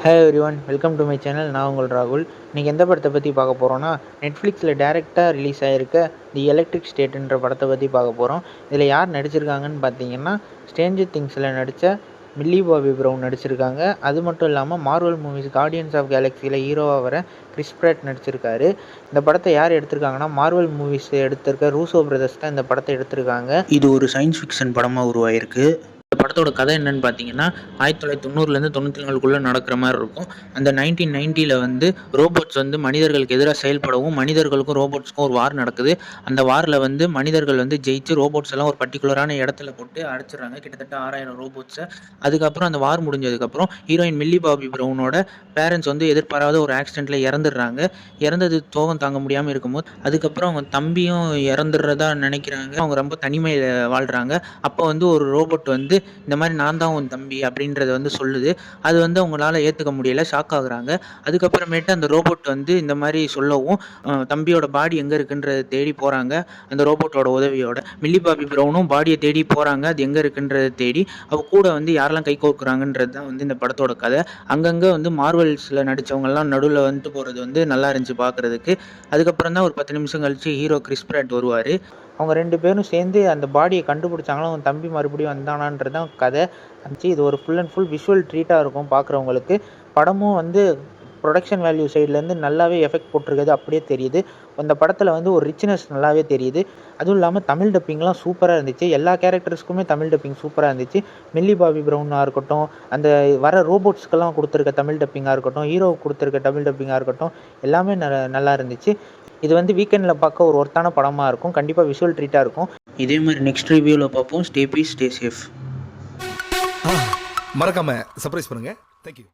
Hi everyone, welcome to my channel. நான் உங்கள் ராகுல். இன்றைக்கி எந்த படத்தை பற்றி பார்க்க போகிறோன்னா, நெட்ஃப்ளிக்ஸில் டேரெக்டாக ரிலீஸ் ஆகிருக்க தி எலக்ட்ரிக் ஸ்டேட்டுன்ற படத்தை பற்றி பார்க்க போகிறோம். இதில் யார் நடிச்சிருக்காங்கன்னு பார்த்தீங்கன்னா, ஸ்ட்ரேஞ்சர் திங்ஸில் நடித்த மில்லி பாபி ப்ரவுன் நடிச்சிருக்காங்க. அது மட்டும் இல்லாமல் மார்வல் மூவிஸ் கார்டியன்ஸ் ஆஃப் கேலக்ஸியில் ஹீரோவாக வர கிறிஸ் பிராட் நடிச்சிருக்காரு. இந்த படத்தை யார் எடுத்திருக்காங்கன்னா, மார்வல் மூவிஸ் எடுத்திருக்க ரூசோ பிரதர்ஸ் தான் இந்த படத்தை எடுத்திருக்காங்க. இது ஒரு சயின்ஸ் ஃபிக்ஷன் படமாக உருவாயிருக்கு. இந்த படத்தோட கதை என்னன்னு பார்த்தீங்கன்னா, 1990லேருந்து 94க்குள்ளே நடக்கிற மாதிரி இருக்கும். அந்த 1990ல் வந்து ரோபோட்ஸ் வந்து மனிதர்களுக்கு எதிராக செயல்படவும், மனிதர்களுக்கும் ரோபோட்ஸ்க்கும் ஒரு வார் நடக்குது. அந்த வாரில் வந்து மனிதர்கள் வந்து ஜெயிச்சு ரோபோட்ஸ் எல்லாம் ஒரு பர்டிகுலரான இடத்துல போட்டு அடைச்சிடுறாங்க, கிட்டத்தட்ட 6000 ரோபோட்ஸை. அதுக்கப்புறம் அந்த வார் முடிஞ்சதுக்கப்புறம் ஹீரோயின் மில்லி பாபி ப்ரவுனோட பேரண்ட்ஸ் வந்து எதிர்பாராத ஒரு ஆக்சிடெண்ட்டில் இறந்துடுறாங்க. இறந்தது சோகம் தாங்க முடியாமல் இருக்கும்போது, அதுக்கப்புறம் அவங்க தம்பியும் இறந்துடுறதா நினைக்கிறாங்க. அவங்க ரொம்ப தனிமையில் வாழ்கிறாங்க. அப்போ வந்து ஒரு ரோபோட் வந்து இந்த மாதிரி நான் தான் உன் தம்பி அப்படின்றத வந்து சொல்லுது. அது வந்து அவங்களால ஏற்றுக்க முடியல, ஷாக் ஆகுறாங்க. அதுக்கப்புறமேட்டு அந்த ரோபோட் வந்து இந்த மாதிரி சொல்லவும் தம்பியோட பாடி எங்கே இருக்குன்றதை தேடி போகிறாங்க. அந்த ரோபோட்டோட உதவியோட மில்லி பாபி ப்ரவுனும் பாடியை தேடி போகிறாங்க, அது எங்கே இருக்குன்றதை தேடி. அவ கூட வந்து யாரெல்லாம் கை கோர்க்குறாங்கன்றது தான் வந்து இந்த படத்தோட கதை. அங்கங்கே வந்து மார்வல்ஸில் நடித்தவங்கலாம் நடுவில் வந்துட்டு போகிறது வந்து நல்லா இருந்துச்சு பார்க்குறதுக்கு. அதுக்கப்புறம் தான் ஒரு 10 நிமிஷம் கழிச்சு ஹீரோ கிறிஸ் பிராட் வருவார். அவங்க 2 பேரும் சேர்ந்து அந்த பாடியை கண்டுபிடிச்சாங்களா, அவன் தம்பி மறுபடியும் வந்தானான்றது தான் கதை இருந்துச்சு. இது ஒரு ஃபுல் அண்ட் ஃபுல் விஷுவல் ட்ரீட்டாக இருக்கும் பார்க்குறவங்களுக்கு. படமும் வந்து ப்ரொடக்ஷன் வேல்யூ சைட்லேருந்து நல்லாவே எஃபெக்ட் போட்டிருக்கிறது அப்படியே தெரியுது. அந்த படத்தில் வந்து ஒரு ரிச்னஸ் நல்லாவே தெரியுது. அதுவும் இல்லாமல் தமிழ் டப்பிங்லாம் சூப்பராக இருந்துச்சு. எல்லா கேரக்டர்ஸ்க்குமே தமிழ் டப்பிங் சூப்பராக இருந்துச்சு. மில்லி பாபி ப்ரவுனாக இருக்கட்டும், அந்த வர ரோபோட்ஸ்க்கெல்லாம் கொடுத்துருக்க தமிழ் டப்பிங்காக இருக்கட்டும், ஹீரோவுக்கு கொடுத்துருக்க தமிழ் டப்பிங்காக இருக்கட்டும், எல்லாமே நல்லா இருந்துச்சு. இது வந்து வீக்கெண்டில் பார்க்க ஒரு ஒர்த்தான படமாக இருக்கும். கண்டிப்பாக விஷுவல் ட்ரீட்டாக இருக்கும். இதே மாதிரி நெக்ஸ்ட் ரிவ்யூவில் பார்ப்போம். Stay peace, stay safe. மறக்காம சர்ப்ரைஸ் பண்ணுங்க. தேங்க்யூ.